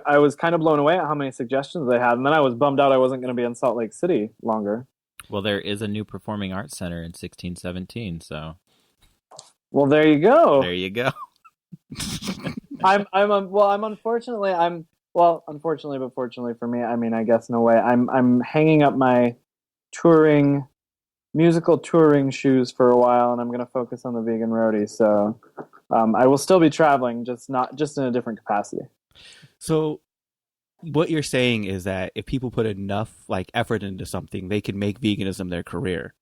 I was kind of blown away at how many suggestions they had. And then I was bummed out I wasn't going to be in Salt Lake City longer. Well, there is a new performing arts center in 1617, so. Well, there you go. There you go. Unfortunately, but fortunately for me, I mean, I guess no way. I'm hanging up my musical touring shoes for a while, and I'm going to focus on the Vegan Roadie. So I will still be traveling, just in a different capacity. So what you're saying is that if people put enough effort into something, they can make veganism their career.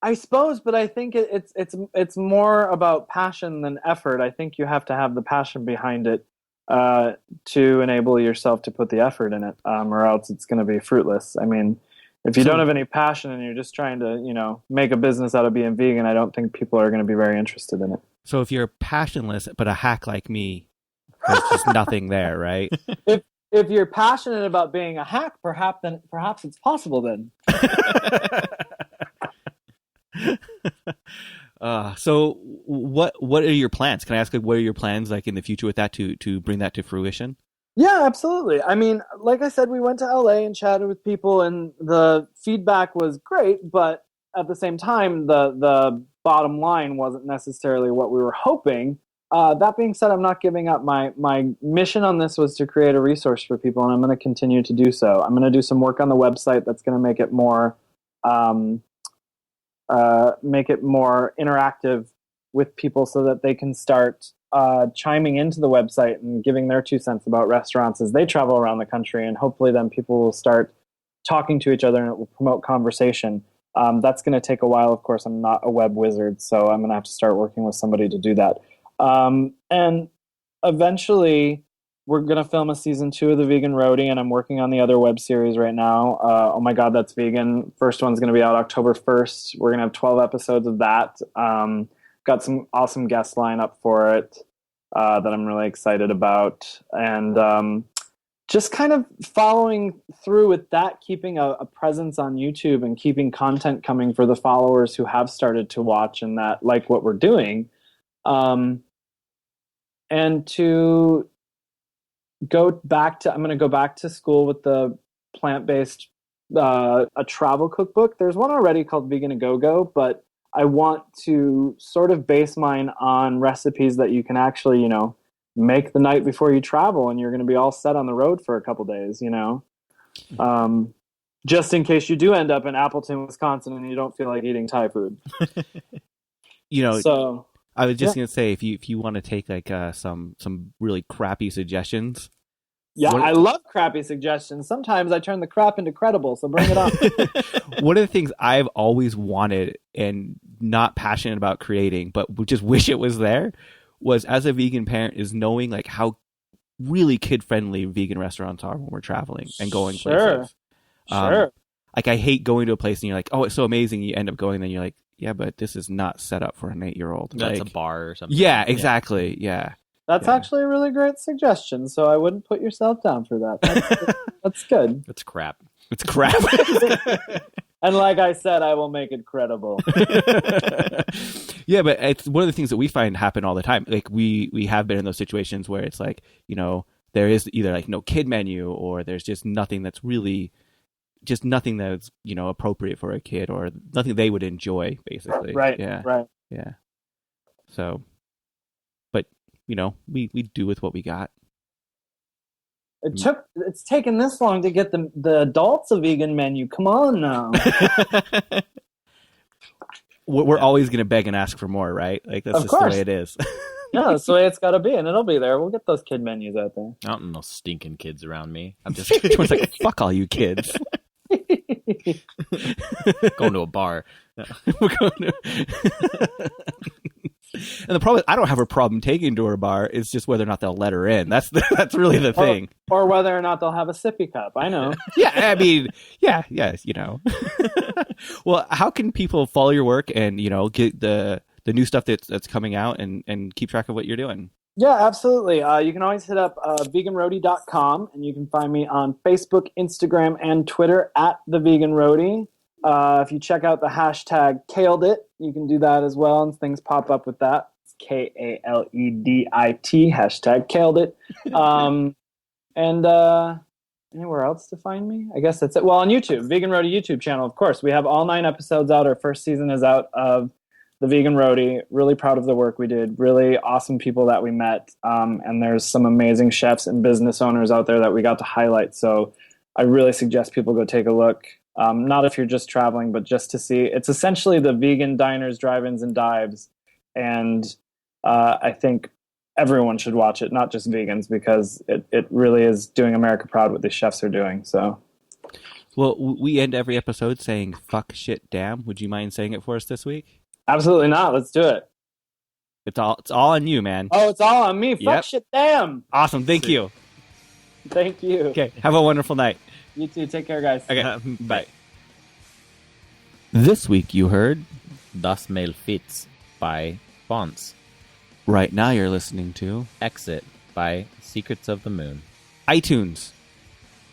I suppose, but I think it's more about passion than effort. I think you have to have the passion behind it to enable yourself to put the effort in it, or else it's going to be fruitless. I mean, if you don't have any passion and you're just trying to, make a business out of being vegan, I don't think people are going to be very interested in it. So if you're passionless but a hack like me, there's just nothing there, right? If you're passionate about being a hack, perhaps it's possible then. So what are your plans? Can I ask what are your plans in the future with that to bring that to fruition? Yeah, absolutely. I mean, like I said, we went to LA and chatted with people, and the feedback was great, but at the same time, the bottom line wasn't necessarily what we were hoping. That being said, I'm not giving up. My mission on this was to create a resource for people, and I'm going to continue to do so. I'm going to do some work on the website that's going to make it more interactive with people so that they can start chiming into the website and giving their 2 cents about restaurants as they travel around the country, and hopefully then people will start talking to each other and it will promote conversation. That's going to take a while. Of course, I'm not a web wizard, so I'm going to have to start working with somebody to do that. And eventually we're going to film a season 2 of the Vegan Roadie, and I'm working on the other web series right now. Oh my God, that's vegan. First one's going to be out October 1st. We're going to have 12 episodes of that. Got some awesome guests lined up for it that I'm really excited about. And just kind of following through with that, keeping a presence on YouTube and keeping content coming for the followers who have started to watch and that like what we're doing. And to I'm going to go back to school with the plant-based, a travel cookbook. There's one already called Vegan A-Go-Go, but I want to sort of base mine on recipes that you can actually, make the night before you travel, and you're going to be all set on the road for a couple days, just in case you do end up in Appleton, Wisconsin, and you don't feel like eating Thai food. So I was just going to say, if you want to take some really crappy suggestions. Yeah, I love crappy suggestions. Sometimes I turn the crap into credible, so bring it on. One of the things I've always wanted and not passionate about creating, but just wish it was there, was as a vegan parent, is knowing how really kid-friendly vegan restaurants are when we're traveling and going places. Sure. Like, I hate going to a place and you're like, oh, it's so amazing. You end up going, and then you're like, yeah, but this is not set up for an 8-year-old. That's like, a bar or something. Yeah, exactly. Yeah. That's actually a really great suggestion, so I wouldn't put yourself down for that. That's good. It's crap. It's crap. And like I said, I will make it credible. Yeah, but it's one of the things that we find happen all the time. Like, we have been in those situations where it's like, you know, there is either like no kid menu, or there's just nothing that's really just nothing that's, you know, appropriate for a kid, or nothing they would enjoy, basically. Right. Yeah. Right. Yeah. So, but you know, we do with what we got. It's taken this long to get the adults a vegan menu. Come on now. We're always going to beg and ask for more, right? Like, that's just the way it is. Yeah, that's the way it's got to be, and it'll be there. We'll get those kid menus out there. I don't know stinking kids around me. I'm just It's like, fuck all you kids. going to a bar. We're going to... And the problem is, I don't have a problem taking to her bar. It's just whether or not they'll let her in. That's really the thing. Or whether or not they'll have a sippy cup. I know. Yeah, I mean, yeah, you know. Well, how can people follow your work and, you know, get the new stuff that's coming out and keep track of what you're doing? Yeah, absolutely. You can always hit up veganroadie.com, and you can find me on Facebook, Instagram, and Twitter at the Vegan Roadie. If you check out the hashtag KaledIt, you can do that as well, and things pop up with that. It's KaledIt, hashtag KaledIt. And anywhere else to find me? I guess that's it. Well, on YouTube, Vegan Roadie YouTube channel, of course. We have all 9 episodes out. Our first season is out of the Vegan Roadie. Really proud of the work we did. Really awesome people that we met. And there's some amazing chefs and business owners out there that we got to highlight. So I really suggest people go take a look. Not if you're just traveling, but just to see. It's essentially the vegan diners, drive-ins, and dives. And I think everyone should watch it, not just vegans, because it really is doing America proud what these chefs are doing. So, well, we end every episode saying "fuck, shit, damn." Would you mind saying it for us this week? Absolutely not. Let's do it. It's all on you, man. Oh, it's all on me. Fuck, shit, damn. Awesome. Thank you. Thank you. Okay. Have a wonderful night. You too. Take care, guys. Okay. Bye. This week you heard Das Malefitz by Faunts. Right now you're listening to Exit by Secrets of the Moon. iTunes.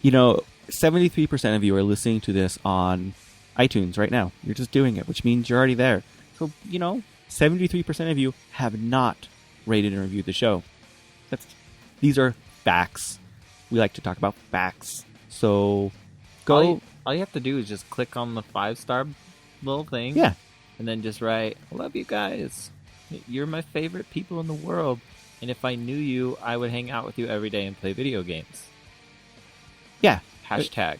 You know, 73% of you are listening to this on iTunes right now. You're just doing it, which means you're already there. So, you know, 73% of you have not rated and reviewed the show. These are facts. We like to talk about facts. So, go. All you have to do is just click on the 5-star little thing. Yeah. And then just write, I love you guys. You're my favorite people in the world. And if I knew you, I would hang out with you every day and play video games. Yeah. Hashtag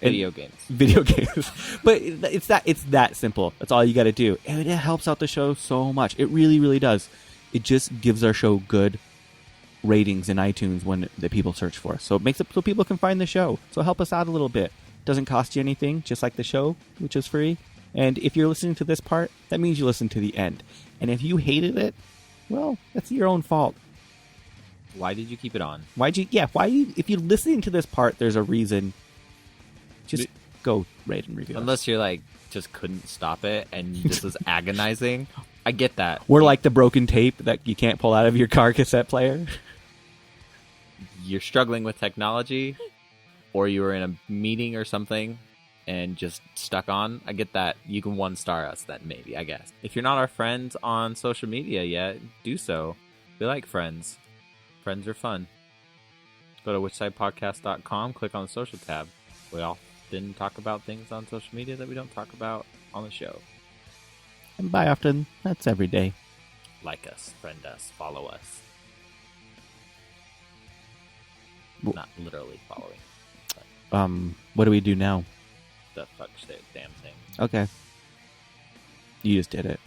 video games. Video games. But it's that simple. That's all you got to do. And it helps out the show so much. It really, really does. It just gives our show good ratings in iTunes when the people search for us. So it makes it so people can find the show. So help us out a little bit. Doesn't cost you anything, just like the show, which is free. And if you're listening to this part, that means you listen to the end. And if you hated it, well, that's your own fault. Why did you keep it on? If you're listening to this part, there's a reason. Just go rate and review. Unless you're like, just couldn't stop it and this was agonizing. I get that. We're like the broken tape that you can't pull out of your car cassette player. You're struggling with technology, or you were in a meeting or something and just stuck on. I get that. You can 1-star us then, maybe, I guess. If you're not our friends on social media yet, do so. We like friends. Friends are fun. Go to whichsidepodcast.com, click on the social tab. We often talk about things on social media that we don't talk about on the show. And by often, that's every day. Like us, friend us, follow us. Not literally following. But what do we do now? the fuck shit damn thing. Okay. You just did it.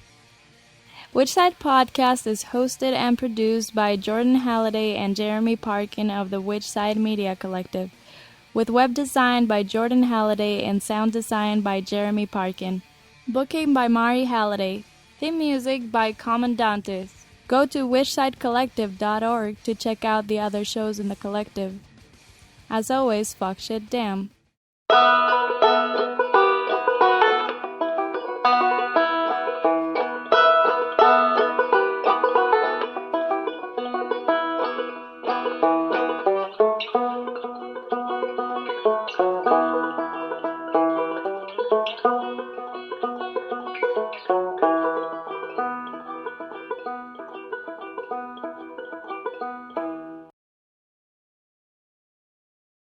Which Side Podcast is hosted and produced by Jordan Halliday and Jeremy Parkin of the Which Side Media Collective, with web design by Jordan Halliday and sound design by Jeremy Parkin. Booking by Mari Halliday. Theme music by Commandantes. Go to whichsidecollective.org to check out the other shows in the collective. As always, fuck shit damn.